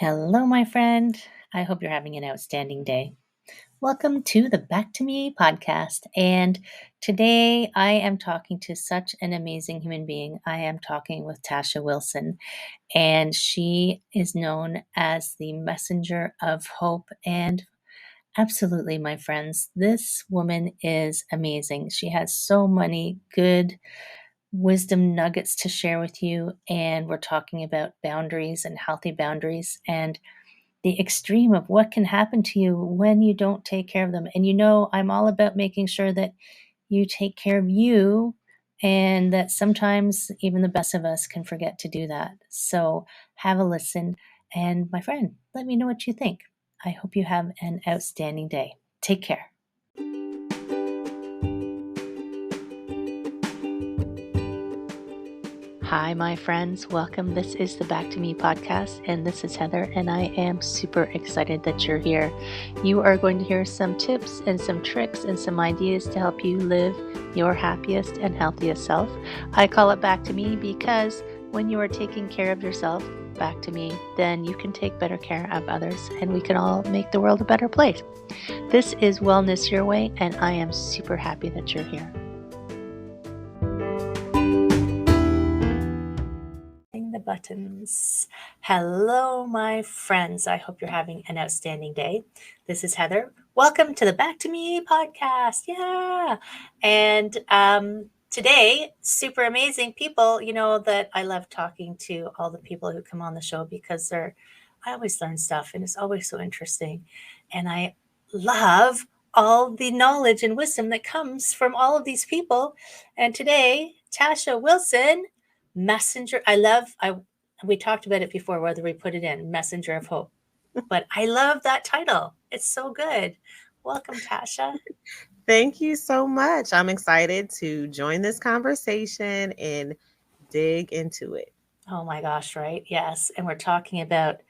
Hello, my friend. I hope you're having an outstanding day. Welcome to the Back to Me podcast. And today I am talking to such an amazing human being. I am talking with Tasha Wilson, and she is known as the messenger of hope. And absolutely, my friends, this woman is amazing. She has so many good wisdom nuggets to share with you. And we're talking about boundaries and healthy boundaries. And the extreme of what can happen to you when you don't take care of them. And I'm all about making sure that you take care of you, and that sometimes even the best of us can forget to do that. So have a listen. And my friend, let me know what you think. I hope you have an outstanding day. Take care. Hi, my friends. Welcome. This is the Back to Me podcast, and this is Heather, and I am super excited that you're here. You are going to hear some tips and some tricks and some ideas to help you live your happiest and healthiest self. I call it Back to Me because when you are taking care of yourself, back to me, then you can take better care of others, and we can all make the world a better place. This is Wellness Your Way, and I am super happy that you're here. The buttons. Hello, my friends. I hope you're having an outstanding day. This is Heather. Welcome to the Back to Me podcast. Yeah. And today, super amazing people. You know that I love talking to all the people who come on the show because I always learn stuff and it's always so interesting. And I love all the knowledge and wisdom that comes from all of these people. And today, Tasha Wilson, messenger. We talked about it before, whether we put it in messenger of hope, but I love that title. It's so good. Welcome, Tasha. Thank you so much. I'm excited to join this conversation and dig into it. Oh my gosh, right? Yes. And we're talking about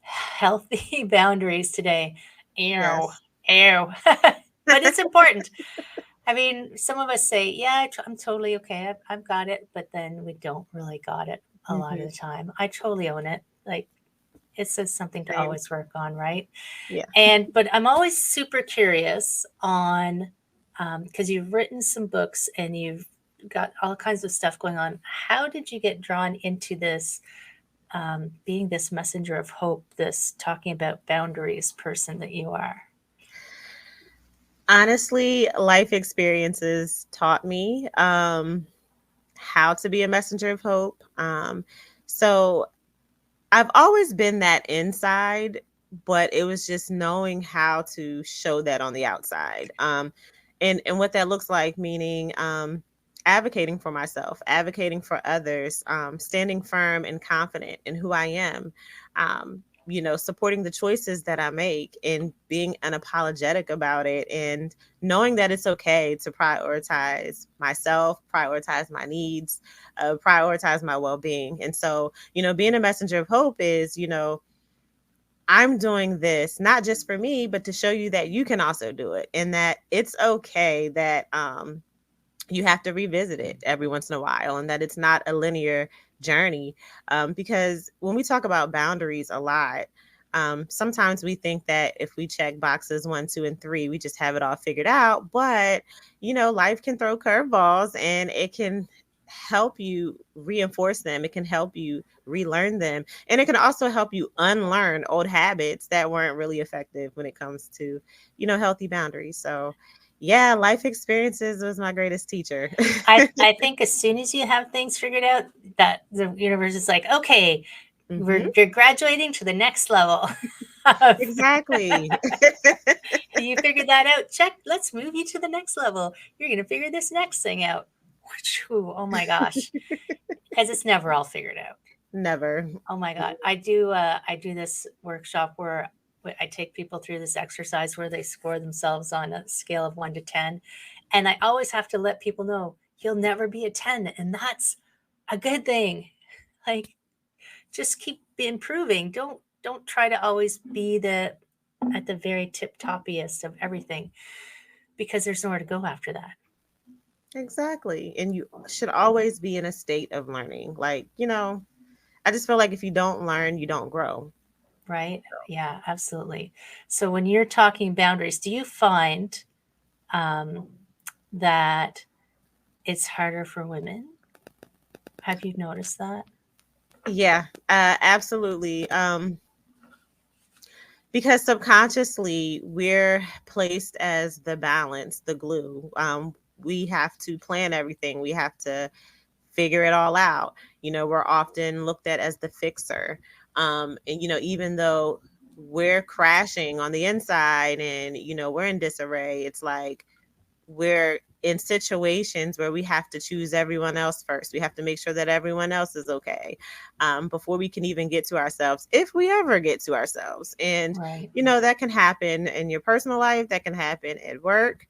healthy boundaries today. Ew, Yes. ew. But it's important. I mean, some of us say, yeah, I'm totally okay. I've got it. But then we don't really got it a lot of the time. I totally own it. Like, it's just something to Same. always work on, right? Yeah. But I'm always super curious on, because you've written some books and you've got all kinds of stuff going on. How did you get drawn into this, being this messenger of hope, this talking about boundaries person that you are? Honestly, life experiences taught me how to be a messenger of hope. So I've always been that inside, but it was just knowing how to show that on the outside. And what that looks like, meaning advocating for myself, advocating for others, standing firm and confident in who I am, supporting the choices that I make and being unapologetic about it, and knowing that it's okay to prioritize myself, prioritize my needs, prioritize my well-being. And so, being a messenger of hope is, I'm doing this not just for me, but to show you that you can also do it, and that it's okay that you have to revisit it every once in a while, and that it's not a linear journey. Because when we talk about boundaries a lot, sometimes we think that if we check boxes 1, 2, and 3, we just have it all figured out. But, life can throw curveballs, and it can help you reinforce them. It can help you relearn them. And it can also help you unlearn old habits that weren't really effective when it comes to, healthy boundaries. So, yeah, life experiences was my greatest teacher. I think as soon as you have things figured out, that the universe is like, okay, you're graduating to the next level. Exactly. You figured that out. Check. Let's move you to the next level. You're going to figure this next thing out. Oh my gosh. Because it's never all figured out. Never. Oh my God. I do this workshop where I take people through this exercise where they score themselves on a scale of 1 to 10. And I always have to let people know you'll never be a 10. And that's a good thing. Like, just keep improving. Don't try to always be at the very tip toppiest of everything, because there's nowhere to go after that. Exactly. And you should always be in a state of learning. Like, I just feel like if you don't learn, you don't grow. right? Yeah, absolutely. So when you're talking boundaries, do you find um, that it's harder for women? Have you noticed that? Yeah, absolutely. Because subconsciously we're placed as the balance, the glue. We have to plan everything. We have to figure it all out. We're often looked at as the fixer. And even though we're crashing on the inside and we're in disarray, it's like we're in situations where we have to choose everyone else first. We have to make sure that everyone else is okay, before we can even get to ourselves, if we ever get to ourselves. And, Right. that can happen in your personal life, that can happen at work.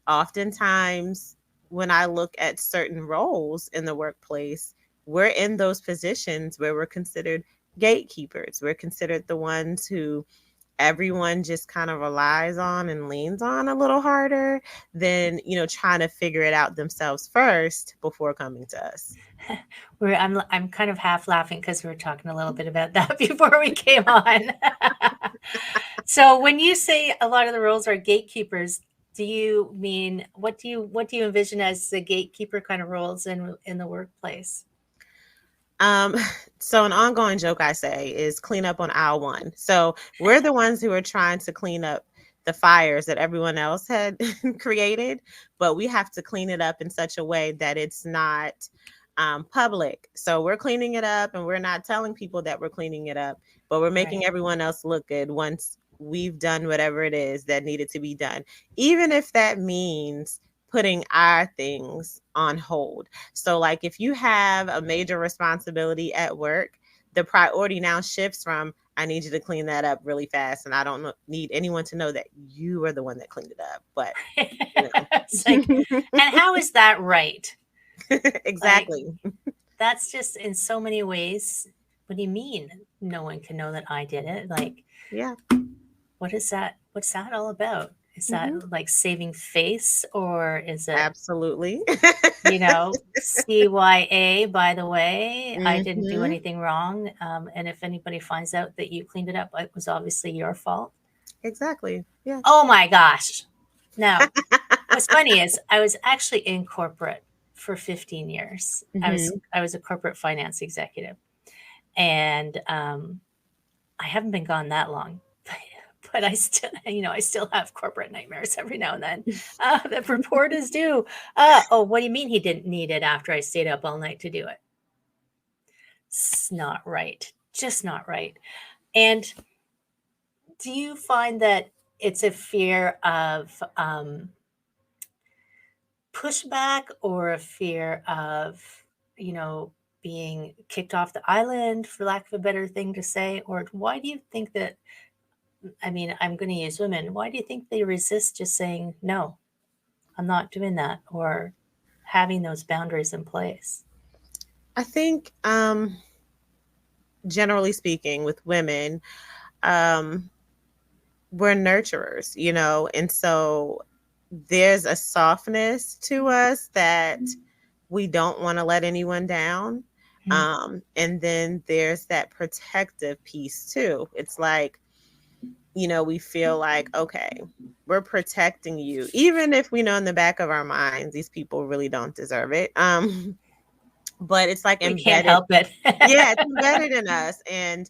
Oftentimes, when I look at certain roles in the workplace, we're in those positions where we're considered gatekeepers. We're considered the ones who everyone just kind of relies on and leans on a little harder than trying to figure it out themselves first before coming to us. I'm kind of half laughing because we were talking a little bit about that before we came on. So when you say a lot of the roles are gatekeepers, do you mean what do you envision as the gatekeeper kind of roles in the workplace? Um, so an ongoing joke I say is clean up on aisle one. So we're the ones who are trying to clean up the fires that everyone else had created, but we have to clean it up in such a way that it's not public. So we're cleaning it up and we're not telling people that we're cleaning it up, but we're making Right. everyone else look good once we've done whatever it is that needed to be done, even if that means putting our things on hold. So, like, if you have a major responsibility at work, the priority now shifts from, I need you to clean that up really fast. And I don't need anyone to know that you are the one that cleaned it up. But, It's like, and how is that right? Like, exactly. that's just in so many ways. What do you mean no one can know that I did it? Like, Yeah. what is that? What's that all about? Is that Hmm. like saving face, or is it, Absolutely. CYA, by the way, I didn't do Hmm. anything wrong. And if anybody finds out that you cleaned it up, it was obviously your fault. Exactly. Yes. Oh my gosh. Now, what's funny is I was actually in corporate for 15 years. I was Hmm. I was a corporate finance executive, and I haven't been gone that long, but I still have corporate nightmares every now and then. The report is due. Oh, what do you mean he didn't need it after I stayed up all night to do it? It's not right. Just not right. And do you find that it's a fear of pushback, or a fear of, you know, being kicked off the island, for lack of a better thing to say? Or why do you think that, I mean, I'm going to use women, why do you think they resist just saying, no, I'm not doing that, or having those boundaries in place? I think, generally speaking, with women, um, we're nurturers, and so there's a softness to us that we don't want to let anyone down. Mm. And then there's that protective piece too. It's like, we feel like, okay, we're protecting you, even if we know in the back of our minds these people really don't deserve it. But it's like We can't embedded. help it. Yeah, it's embedded in us. And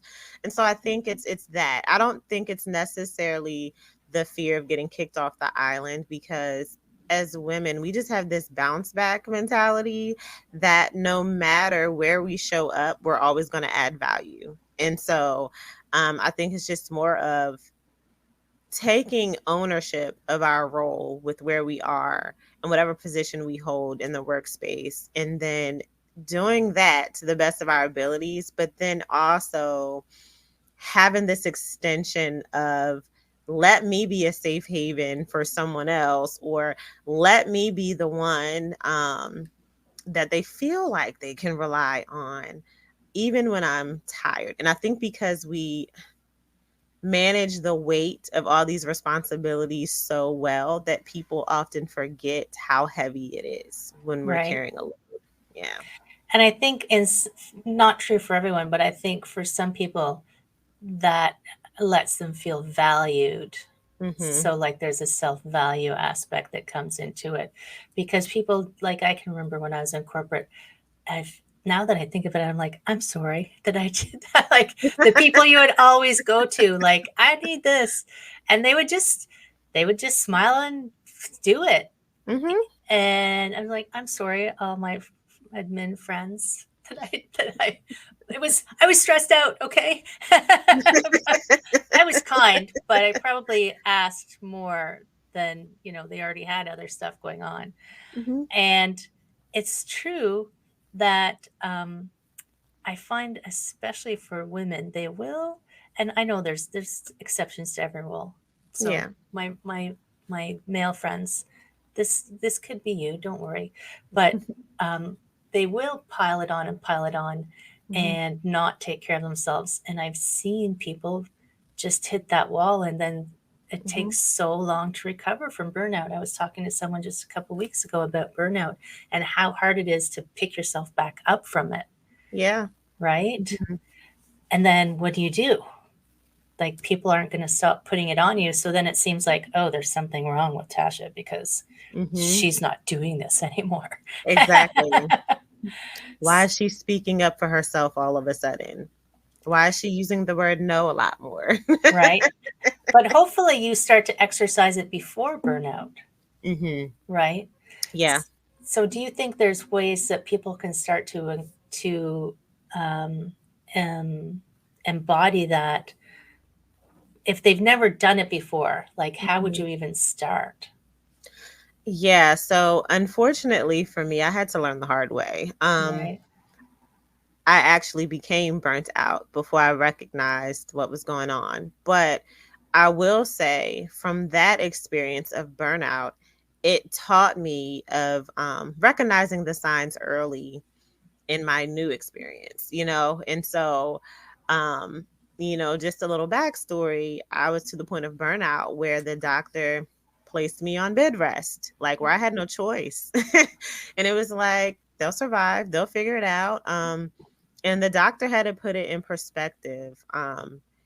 so I think it's that. I don't think it's necessarily the fear of getting kicked off the island, because as women, we just have this bounce back mentality that no matter where we show up, we're always going to add value. And so I think it's just more of taking ownership of our role with where we are and whatever position we hold in the workspace, and then doing that to the best of our abilities, but then also having this extension of, let me be a safe haven for someone else, or let me be the one that they feel like they can rely on even when I'm tired. And I think because we manage the weight of all these responsibilities so well, that people often forget how heavy it is when we're Right. carrying a load. Yeah. And I think it's not true for everyone, but I think for some people, that lets them feel valued. Mhm. So like there's a self-value aspect that comes into it, because people, like, I can remember when I was in corporate, I've now that I think of it, I'm like, I'm sorry that I did that. Like the people you would always go to, like, I need this. And they would just smile and do it. Mhm. And I'm like, I'm sorry, all my admin friends that I was stressed out, okay? I was kind, but I probably asked more than, they already had other stuff going on. Mhm. And it's true that I find, especially for women, they will, and I know there's exceptions to every rule. Yeah. So my male friends, this could be you. Don't worry, but um, they will pile it on, Mhm. and not take care of themselves. And I've seen people just hit that wall, and then it Mhm. takes so long to recover from burnout. I was talking to someone just a couple weeks ago about burnout and how hard it is to pick yourself back up from it, Yeah. right? Mhm. And then what do you do? Like, people aren't going to stop putting it on you. So then it seems like, oh, there's something wrong with Tasha because Mhm. she's not doing this anymore. Exactly. Why is she speaking up for herself all of a sudden? Why is she using the word no a lot more? Right. But hopefully you start to exercise it before burnout, Mhm. right? Yeah. So do you think there's ways that people can start to um, um, embody that if they've never done it before? Like, how would Mhm. you even start? Yeah, so unfortunately for me, I had to learn the hard way. Right. I actually became burnt out before I recognized what was going on. But I will say, from that experience of burnout, it taught me of recognizing the signs early in my new experience, And so, um, just a little backstory, I was to the point of burnout where the doctor placed me on bed rest, like where I had no choice. And it was like, they'll survive, they'll figure it out. And the doctor had to put it in perspective.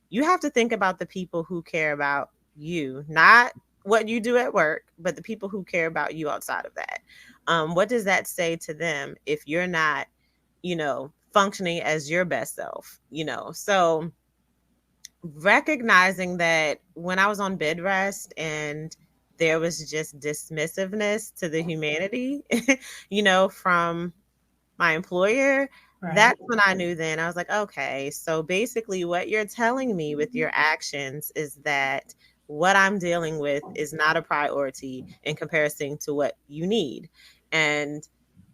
You have to think about the people who care about you, not what you do at work, but the people who care about you outside of that. What does that say to them if you're not, functioning as your best self, So recognizing that when I was on bed rest and there was just dismissiveness to the humanity, from my employer, Right. that's when I knew then. I was like, okay, so basically what you're telling me with your actions is that what I'm dealing with is not a priority in comparison to what you need. And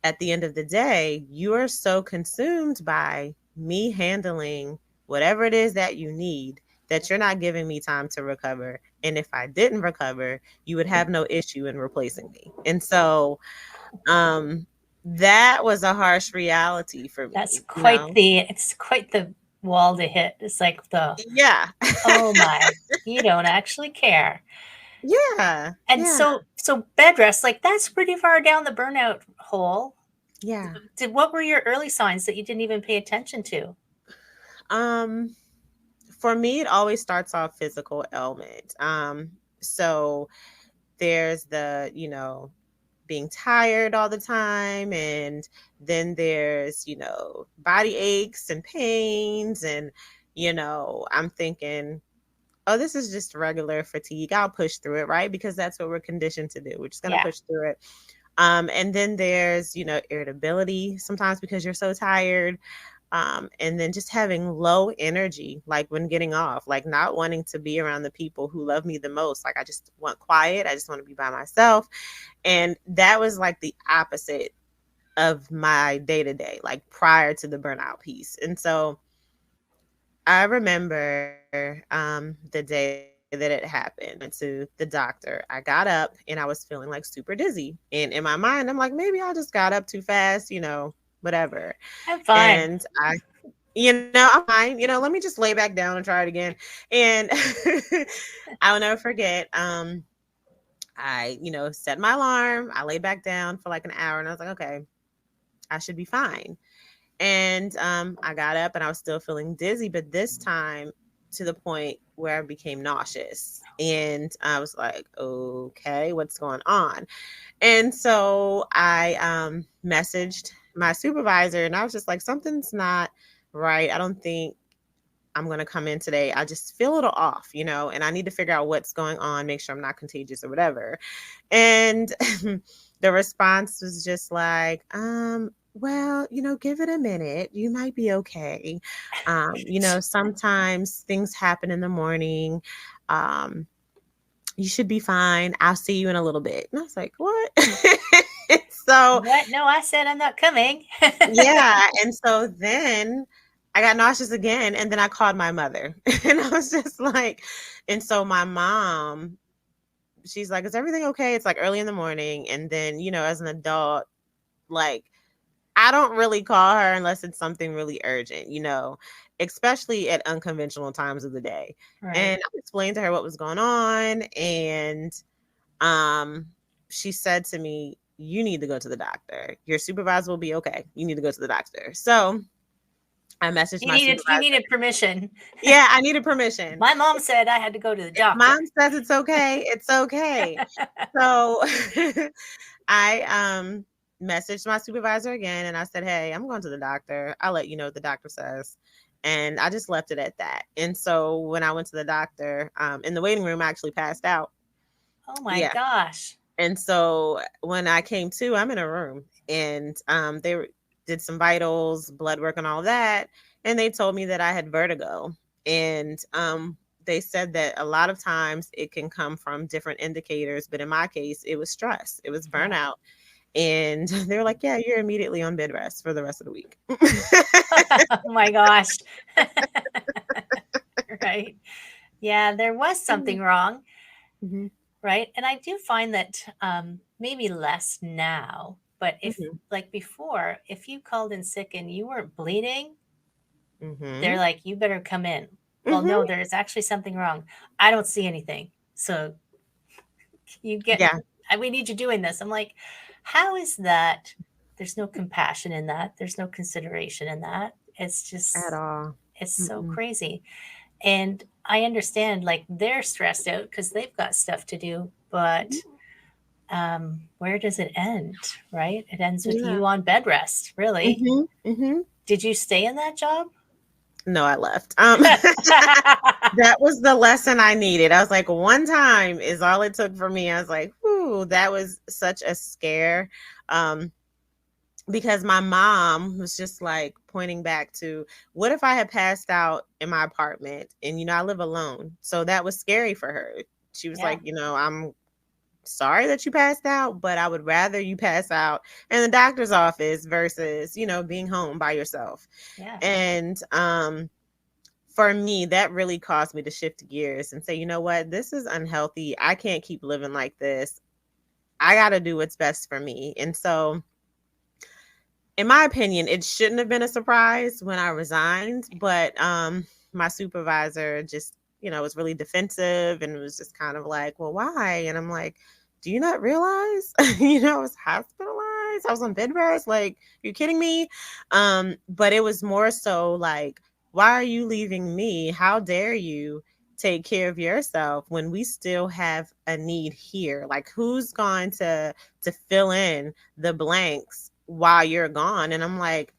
at the end of the day, you are so consumed by me handling whatever it is that you need that you're not giving me time to recover. And if I didn't recover, you would have no issue in replacing me. And so, um, that was a harsh reality for That's me, it's quite the wall to hit. It's like the, Yeah. oh my, you don't actually care. Yeah. And Yeah. so bed rest, like, that's pretty far down the burnout hole. Yeah. What were your early signs that you didn't even pay attention to? Um, for me, it always starts off physical ailment. So there's the, being tired all the time, and then there's, body aches and pains, and, I'm thinking, oh, this is just regular fatigue. I'll push through it, right? Because that's what we're conditioned to do. We're just gonna Yeah. push through it. And then there's, irritability sometimes because you're so tired. And then just having low energy, like when getting off, like not wanting to be around the people who love me the most. Like I just want quiet. I just want to be by myself. And that was like the opposite of my day to day, like prior to the burnout piece. And so I remember the day that it happened. I went to the doctor. I got up and I was feeling like super dizzy. And in my mind, I'm like, maybe I just got up too fast, whatever. I'm fine. And I'm fine. Let me just lay back down and try it again. And I'll never forget. I, set my alarm. I lay back down for like an hour and I was like, okay, I should be fine. And I got up and I was still feeling dizzy, but this time to the point where I became nauseous. And I was like, okay, what's going on? And so I messaged my supervisor, and I was just like, something's not right. I don't think I'm going to come in today. I just feel a little off, and I need to figure out what's going on, make sure I'm not contagious or whatever. And the response was just like, well, give it a minute. You might be okay. Sometimes things happen in the morning. Um, you should be fine. I'll see you in a little bit. And I was like, what? So, What? No, I said I'm not coming. yeah. And so then I got nauseous again. And then I called my mother. And I was just like, and so my mom, she's like, is everything okay? It's like early in the morning. And then, as an adult, like, I don't really call her unless it's something really urgent, especially at unconventional times of the day. Right. And I explained to her what was going on. And she said to me, you need to go to the doctor. Your supervisor will be okay. You need to go to the doctor. So I messaged my supervisor. You needed permission. Yeah, I needed permission. My mom said I had to go to the doctor. Mom says it's okay. It's okay. So I messaged my supervisor again, and I said, hey, I'm going to the doctor. I'll let you know what the doctor says. And I just left it at that. And so when I went to the doctor, in the waiting room, I actually passed out. Oh my gosh. And so when I came to, I'm in a room, and they did some vitals, blood work, and all that. And they told me that I had vertigo. And they said that a lot of times it can come from different indicators. But in my case, it was stress. It was burnout. And they were like, yeah, you're immediately on bed rest for the rest of the week. Oh my gosh. Right. Yeah, there was something wrong. Mm-hmm. Right. And I do find that maybe less now, but if like before, if you called in sick and you weren't bleeding, they're like, you better come in. Well, no, there's actually something wrong. I don't see anything. So you get, we need you doing this. I'm like, how is that? There's no compassion in that. There's no consideration in that. It's just at all. It's so crazy. And I understand, like, they're stressed out because they've got stuff to do, but where does it end, right? It ends with you on bed rest, really. Did you stay in that job? No, I left. That was the lesson I needed. I was like, one time is all it took for me. I was like, whoo, that was such a scare. Because my mom was just like pointing back to, what if I had passed out in my apartment? And, I live alone. So that was scary for her. She was like, I'm sorry that you passed out, but I would rather you pass out in the doctor's office versus, being home by yourself. Yeah. And for me, that really caused me to shift gears and say, you know what, this is unhealthy. I can't keep living like this. I got to do what's best for me. And so, in my opinion, it shouldn't have been a surprise when I resigned, but my supervisor just, was really defensive and was just kind of like, well, why? And I'm like, do you not realize, I was hospitalized. I was on bed rest. Like, you're kidding me? But it was more so like, why are you leaving me? How dare you take care of yourself when we still have a need here? Like, who's going to fill in the blanks while you're gone? And I'm like,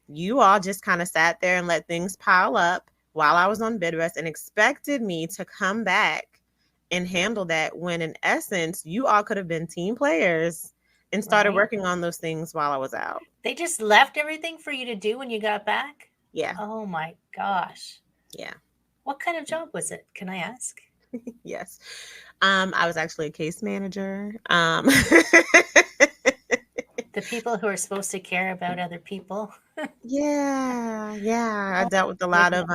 you all just kind of sat there and let things pile up while I was on bed rest and expected me to come back and handle that, when in essence, you all could have been team players and started working on those things while I was out. They just left everything for you to do when you got back? Yeah. Oh my gosh. Yeah. What kind of job was it? Can I ask? Yes. I was actually a case manager. The people who are supposed to care about other people. Yeah. I dealt with a lot of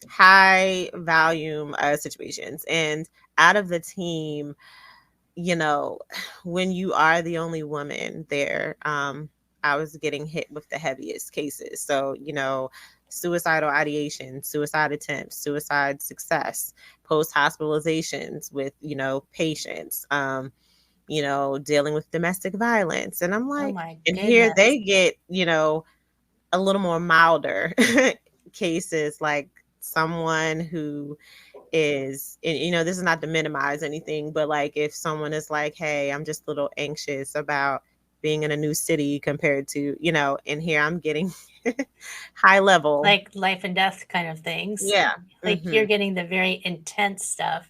high volume situations, and out of the team, when you are the only woman there, I was getting hit with the heaviest cases. So, suicidal ideation, suicide attempts, suicide success, post hospitalizations with, patients, dealing with domestic violence. And I'm like, here they get, a little more milder cases, like someone who is, and, you know, this is not to minimize anything, but like if someone is like, hey, I'm just a little anxious about being in a new city compared to, you know, and here I'm getting high level. Like life and death kind of things. Yeah. Like you're Mhm. getting the very intense stuff.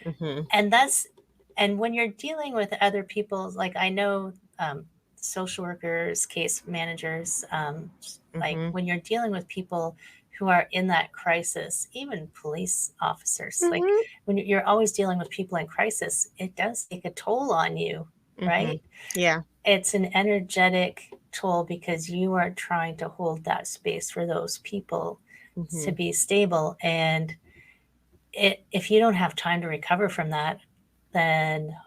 Mhm. And that's, and when you're dealing with other people, like I know social workers, case managers, like Mhm. when you're dealing with people who are in that crisis, even police officers, like Mhm. when you're always dealing with people in crisis, it does take a toll on you, right? Mhm. Yeah. It's an energetic toll because you are trying to hold that space for those people to Mhm. be stable. And if you don't have time to recover from that, then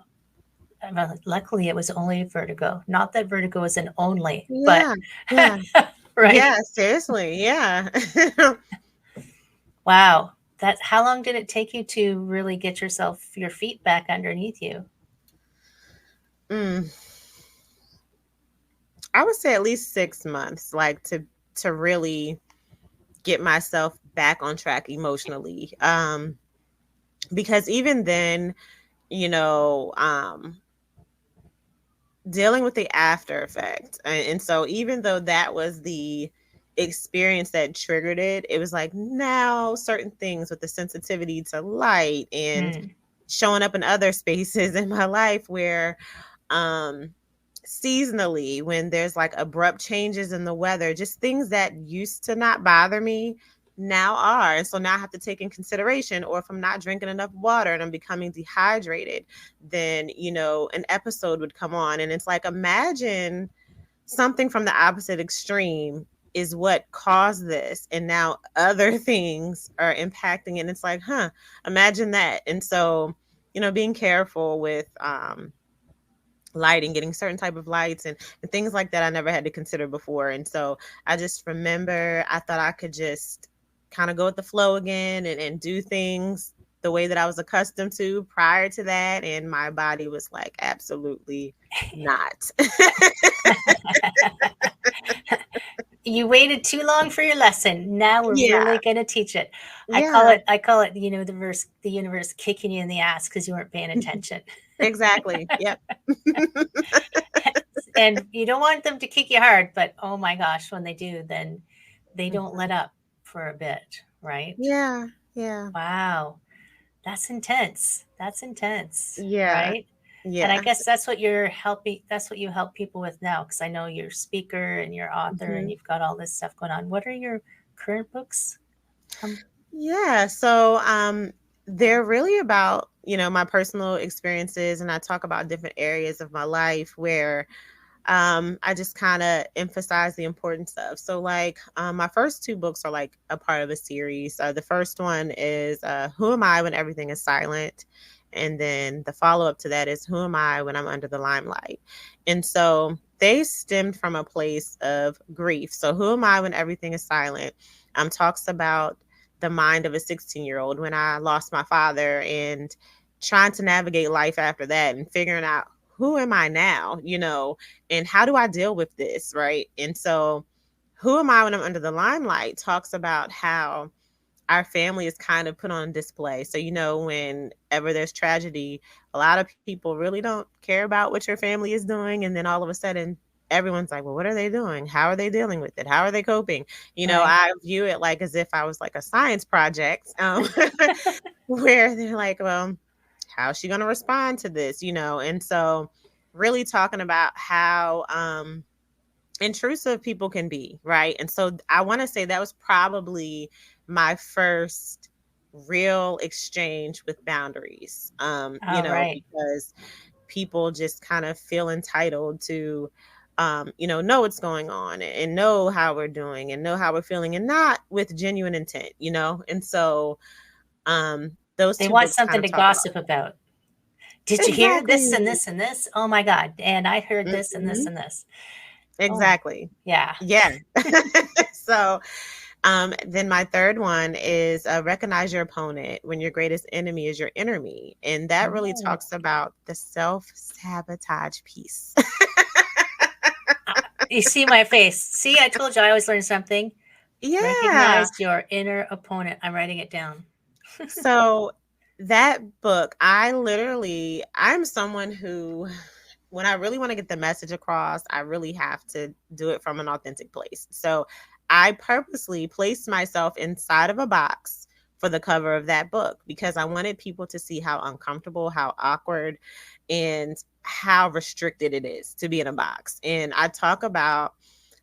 luckily it was only vertigo. Not that vertigo is an only, but Yeah. Yeah. right. Yeah, seriously. Yeah. Wow. That, how long did it take you to really get yourself your feet back underneath you? mm. I would say at least 6 months, like to really get myself back on track emotionally. Because even then, you know, dealing with the after effect. And so even though that was the experience that triggered it, it was like now certain things with the sensitivity to light and Hmm. showing up in other spaces in my life where um seasonally, when there's like abrupt changes in the weather, just things that used to not bother me now are. And so now I have to take in consideration, or if I'm not drinking enough water and I'm becoming dehydrated, then, you know, an episode would come on. And it's like, imagine something from the opposite extreme is what caused this. And now other things are impacting it. And it's like, huh, imagine that. And so, you know, being careful with, lighting, getting certain type of lights and things like that I never had to consider before. And so I just remember I thought I could just kind of go with the flow again and do things the way that I was accustomed to prior to that. And my body was like, absolutely not. You waited too long for your lesson. Now we're Yeah. really going to teach it. Yeah. I call it, you know, the universe kicking you in the ass because you weren't paying attention. Exactly. Yep. And you don't want them to kick you hard, but oh my gosh, when they do, then they don't Mhm. let up for a bit, right? Yeah. Yeah. Wow, that's intense. That's intense, Yeah. right? And I Yeah. guess that's what you're helping, that's what you help people with now, because I know you're a speaker and you're author and Mhm. you've got all this stuff going on. What are your current books? Um, Yeah, so they're really about, you know, my personal experiences, and I talk about different areas of my life where I just kind of emphasize the importance of. So, like, my first two books are like a part of a series. The first one is Who Am I When Everything is Silent? And then the follow up to that is Who Am I When I'm Under the Limelight? And so they stemmed from a place of grief. So, Who Am I When Everything is Silent? Talks about the mind of a 16-year-old when I lost my father and trying to navigate life after that and figuring out who am I now, you know, and how do I deal with this, right? And so, Who Am I When I'm Under the Limelight talks about how our family is kind of put on display. So, you know, whenever there's tragedy, a lot of people really don't care about what your family is doing. And then all of a sudden, everyone's like, well, what are they doing? How are they dealing with it? How are they coping? You know, right. I view it like as if I was like a science project, where they're like, well, how's she going to respond to this? You know, and so really talking about how, intrusive people can be, right? And so I want to say that was probably my first real exchange with boundaries. You All know, right. because people just kind of feel entitled to you know what's going on and know how we're doing and know how we're feeling and not with genuine intent, you know? And so those They two want books kind something of to talk about gossip about. Did you hear this and exactly. this and this? Oh my God. And I heard this and this Mhm. and this. Oh, Exactly. yeah. Yeah. So then my third one is recognize your opponent when your greatest enemy is your enemy. And that really Oh. talks about the self sabotage piece. You see my face. See, I told you I always learn something. Yeah. Recognize your inner opponent. I'm writing it down. So that book, I'm someone who, when I really want to get the message across, I really have to do it from an authentic place. So I purposely placed myself inside of a box for the cover of that book because I wanted people to see how uncomfortable, how awkward, and how restricted it is to be in a box. And I talk about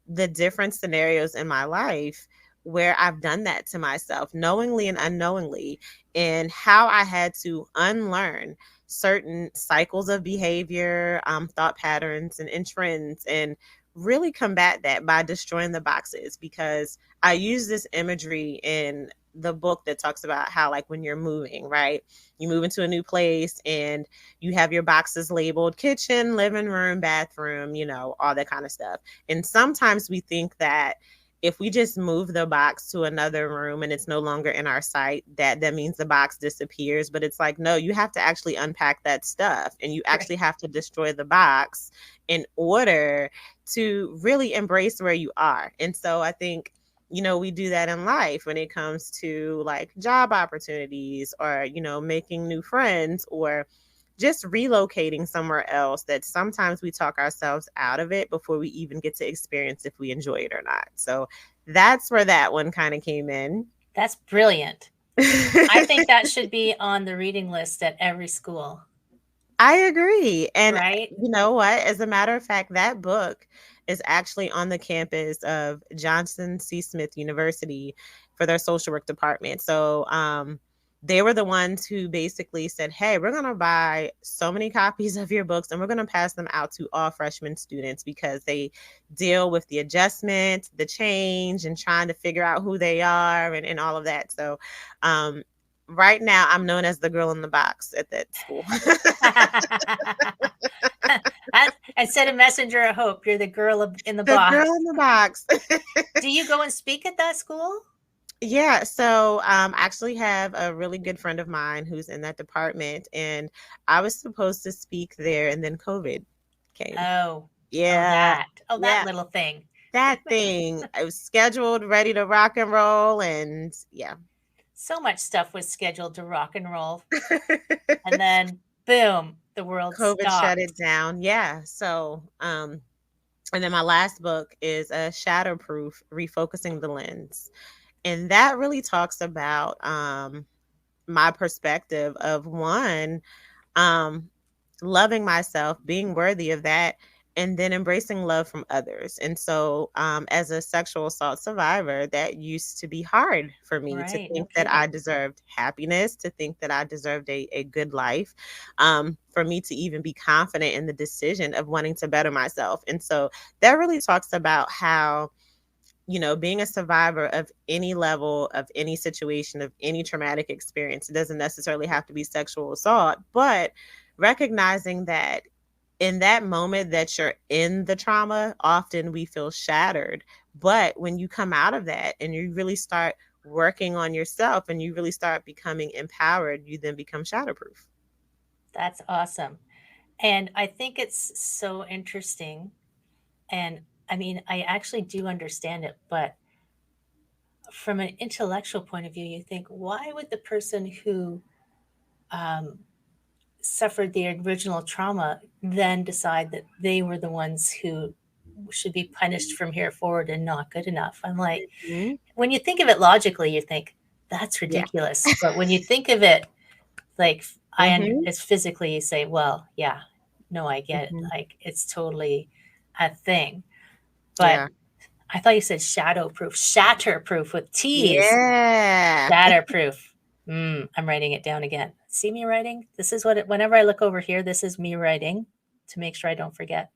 the different scenarios in my life where I've done that to myself, knowingly and unknowingly, and how I had to unlearn certain cycles of behavior, thought patterns, and trends, and really combat that by destroying the boxes. Because I use this imagery in the book that talks about how, like, when you're moving, right? You move into a new place and you have your boxes labeled kitchen, living room, bathroom, all that kind of stuff. And sometimes we think that if we just move the box to another room and it's no longer in our sight, that means the box disappears. But it's like, no, you have to actually unpack that stuff and you Right. actually have to destroy the box in order to really embrace where you are. And so I think, we do that in life when it comes to like job opportunities or, making new friends or just relocating somewhere else, that sometimes we talk ourselves out of it before we even get to experience if we enjoy it or not. So that's where that one kind of came in. That's brilliant. I think that should be on the reading list at every school. I agree. And Right? you know what? As a matter of fact, that book is actually on the campus of Johnson C. Smith University for their social work department. So they were the ones who basically said, hey, we're going to buy so many copies of your books and we're going to pass them out to all freshman students because they deal with the adjustment, the change, and trying to figure out who they are and all of that. So right now, I'm known as the girl in the box at that school. Instead of messenger of hope, you're the girl in the The girl box. in the box. Do you go and speak at that school? Yeah, so I actually have a really good friend of mine who's in that department, and I was supposed to speak there, and then COVID came. Oh, Yeah, that yeah, little thing. that thing. I was scheduled, ready to rock and roll, and yeah. So much stuff was scheduled to rock and roll, and then boom, the world COVID shut stopped. it down. Yeah, so and then my last book is a Shatterproof, Refocusing the Lens. And that really talks about my perspective of one, um, loving myself, being worthy of that, and then embracing love from others. And so, as a sexual assault survivor, that used to be hard for me to Right, no think that I kidding. deserved happiness, to think that I deserved a good life, for me to even be confident in the decision of wanting to better myself. And so, that really talks about how, being a survivor of any level, of any situation, of any traumatic experience, it doesn't necessarily have to be sexual assault, but recognizing that in that moment that you're in the trauma, often we feel shattered. But when you come out of that and you really start working on yourself and you really start becoming empowered, you then become shatterproof. That's awesome. And I think it's so interesting. And I mean, I actually do understand it, but from an intellectual point of view, you think, why would the person who um, suffered the original trauma then decide that they were the ones who should be punished from here forward and not good enough? I'm like, Mhm. when you think of it logically, you think that's Yeah. ridiculous. But when you think of it like Hmm. it's physically, you say, well, yeah, no, I get it. Hmm. Like it's totally a thing. But Yeah. I thought you said shadowproof, shatterproof with T's. Yeah. Shatterproof. I'm writing it down again. See me writing? This is whenever I look over here, this is me writing to make sure I don't forget.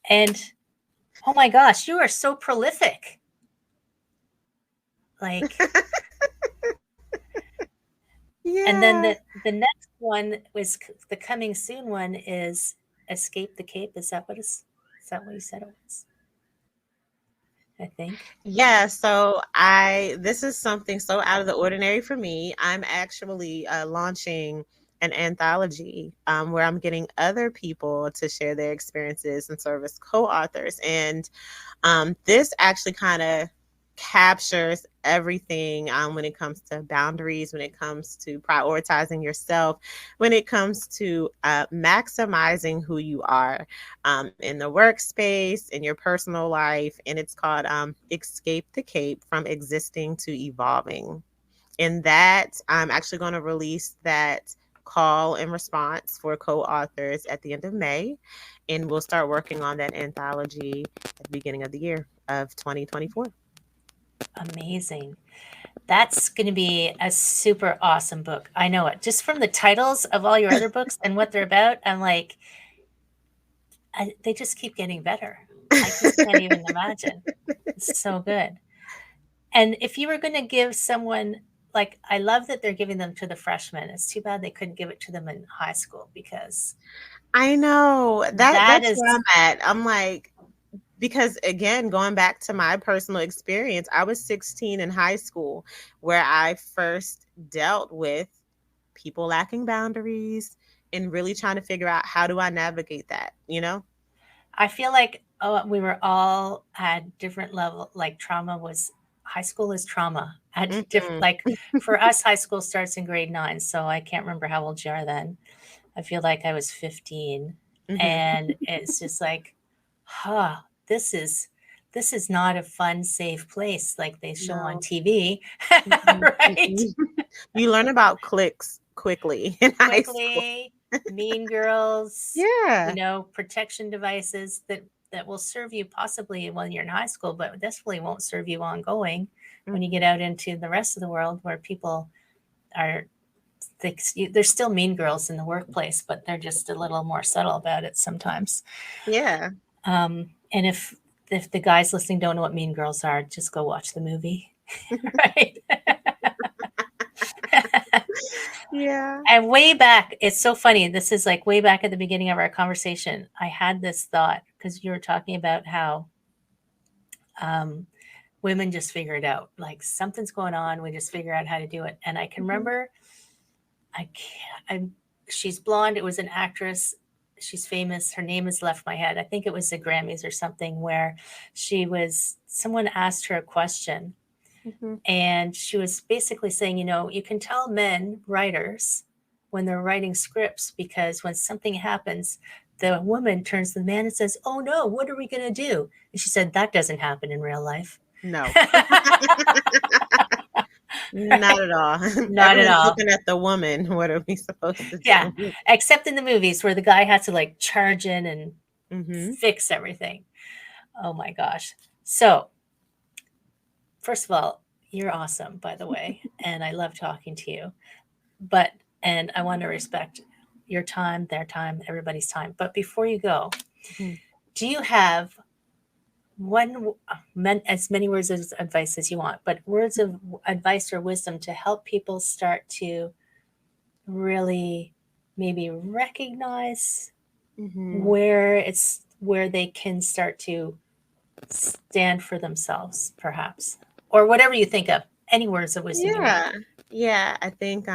And oh my gosh, you are so prolific. Like, and then Yeah. the next one was the coming soon one is Escape the Cape. Is that what you said it was? I think. Yeah, so I this is something so out of the ordinary for me. I'm actually launching an anthology where I'm getting other people to share their experiences and serve as co-authors. And this actually kind of captures everything when it comes to boundaries, when it comes to prioritizing yourself, when it comes to maximizing who you are in the workspace, in your personal life. And it's called Escape the Cape from Existing to Evolving. And that I'm actually going to release that call and response for co-authors at the end of May. And we'll start working on that anthology at the beginning of the year of 2024. Amazing. That's going to be a super awesome book. I know it. Just from the titles of all your other books and what they're about, I'm like, they just keep getting better. I just can't even imagine. It's so good. And if you were going to give someone, like, I love that they're giving them to the freshmen. It's too bad they couldn't give it to them in high school, because I know that that's is, where I'm at. I'm like, because again, going back to my personal experience, I was 16 in high school where I first dealt with people lacking boundaries and really trying to figure out how do I navigate that, you know? I feel like, we were all at different level. Like, trauma was, high school is trauma at different, Mhm. like, for us, high school starts in grade 9. So I can't remember how old you are then. I feel like I was 15, Mhm. and it's just like, huh, this is this is not a fun, safe place like they show on No. TV, Mm-mm, right? mm-mm. You learn about clicks quickly in high school. Quickly, mean girls, Yeah. protection devices that will serve you possibly when you're in high school, but definitely won't serve you ongoing when you Mhm. get out into the rest of the world, where people are, there's still mean girls in the workplace, but they're just a little more subtle about it sometimes. Yeah. And if the guys listening don't know what mean girls are, just go watch the movie, right? Yeah. And way back, it's so funny. This is like way back at the beginning of our conversation. I had this thought because you were talking about how, um, women just figure it out. Like, something's going on, we just figure out how to do it. And I can Mhm. remember, I can't, she's blonde. It was an actress. She's famous. Her name has left my head. I think it was the Grammys or something, where someone asked her a question, Mhm. and she was basically saying, you can tell men writers when they're writing scripts, because when something happens, the woman turns to the man and says, "Oh no, what are we going to do?" And she said, "That doesn't happen in real life." No. Not Right? at all. Not at Everyone's all. looking at the woman. What are we supposed to Yeah. do? Except in the movies where the guy has to, like, charge in and Mhm. fix everything. Oh my gosh. So, first of all, you're awesome, by the way. And I love talking to you. But, and I want to respect your time, their time, everybody's time. But before you go, Mhm. do you have one, as many words of advice as you want, but words of advice or wisdom to help people start to really maybe recognize Mhm. where they can start to stand for themselves, perhaps, or whatever you think of? Any words of wisdom you want. Yeah. Yeah, I think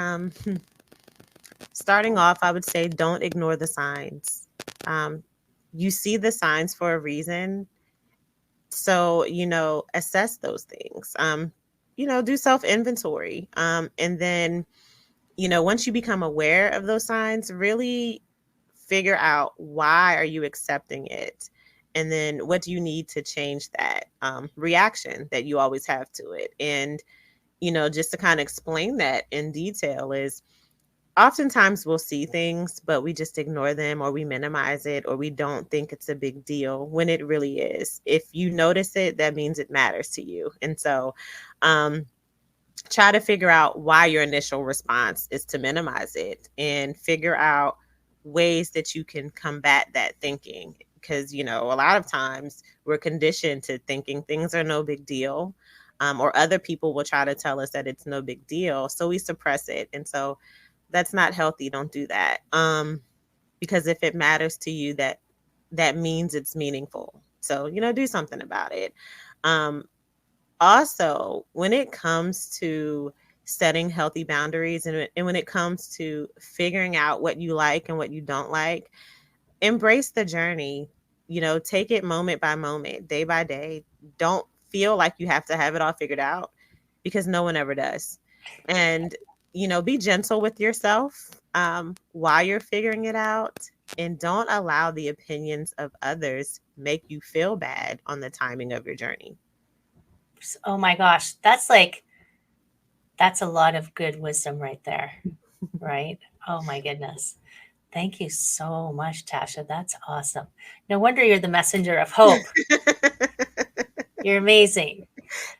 starting off, I would say don't ignore the signs. Um, you see the signs for a reason. So, assess those things. Do self inventory. And then, once you become aware of those signs, really figure out why are you accepting it? And then what do you need to change that reaction that you always have to it? And, just to kind of explain that in detail is oftentimes we'll see things, but we just ignore them or we minimize it or we don't think it's a big deal when it really is. If you notice it, that means it matters to you. And so, um, try to figure out why your initial response is to minimize it and figure out ways that you can combat that thinking. Because, a lot of times we're conditioned to thinking things are no big deal, or other people will try to tell us that it's no big deal. So we suppress it. And so that's not healthy. Don't do that. Because if it matters to you, that means it's meaningful. So, do something about it. Um, Also, when it comes to setting healthy boundaries and when it comes to figuring out what you like and what you don't like, embrace the journey. Take it moment by moment, day by day. Don't feel like you have to have it all figured out, because no one ever does. And, be gentle with yourself while you're figuring it out, and don't allow the opinions of others make you feel bad on the timing of your journey. Oh my gosh, that's a lot of good wisdom right there, right? Oh my goodness. Thank you so much, Tasha. That's awesome. No wonder you're the messenger of hope. You're amazing.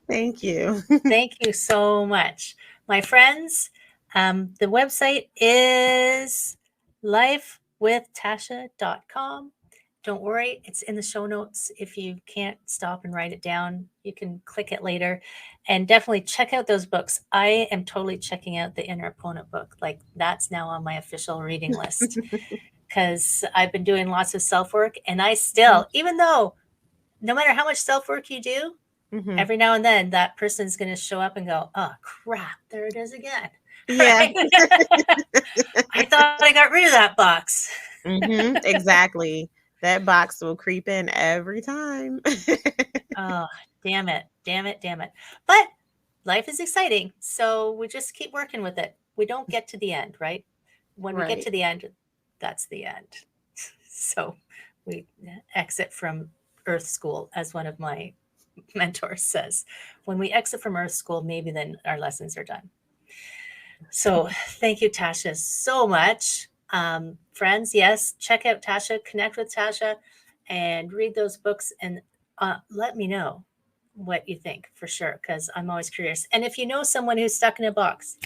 Thank you. Thank you so much. My friends, the website is lifewithtasha.com. Don't worry, it's in the show notes. If you can't stop and write it down, you can click it later. And definitely check out those books. I am totally checking out the Inner Opponent book. Like, that's now on my official reading list, because I've been doing lots of self-work, and I still, even though no matter how much self-work you do, every now and then that person's going to show up and go, oh crap, there it is again. Yeah. Right? I thought I got rid of that box. Exactly. That box will creep in every time. Oh, damn it. But life is exciting, so we just keep working with it. We don't get to the end, right? When we get to the end, that's the end. So we exit from Earth School, as one of my mentors says. When we exit from Earth School, maybe then our lessons are done. So thank you, Tasha, so much. Friends, yes, check out Tasha, connect with Tasha, and read those books, and let me know what you think, for sure, because I'm always curious. And if you know someone who's stuck in a box,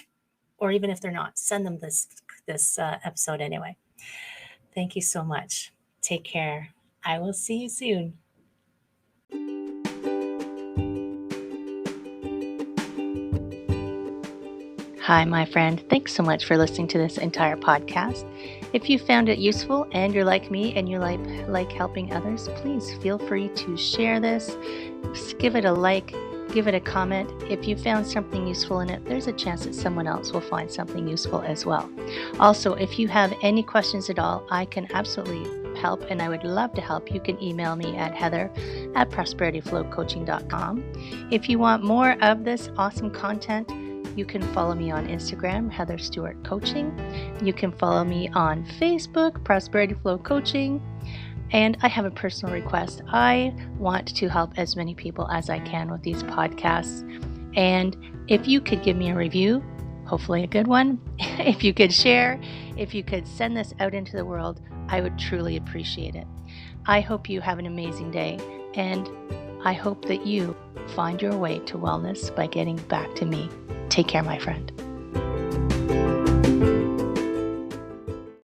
or even if they're not, send them this episode anyway. Thank you so much. Take care. I will see you soon. Hi, my friend. Thanks so much for listening to this entire podcast. If you found it useful and you're like me and you like helping others, please feel free to share this. Just give it a like, give it a comment. If you found something useful in it, there's a chance that someone else will find something useful as well. Also, if you have any questions at all, I can absolutely help, and I would love to help. You can email me at heather@prosperityflowcoaching.com. If you want more of this awesome content, you can follow me on Instagram, Heather Stewart Coaching. You can follow me on Facebook, Prosperity Flow Coaching. And I have a personal request. I want to help as many people as I can with these podcasts. And if you could give me a review, hopefully a good one, if you could share, if you could send this out into the world, I would truly appreciate it. I hope you have an amazing day, and I hope that you find your way to wellness by getting back to me. Take care, my friend.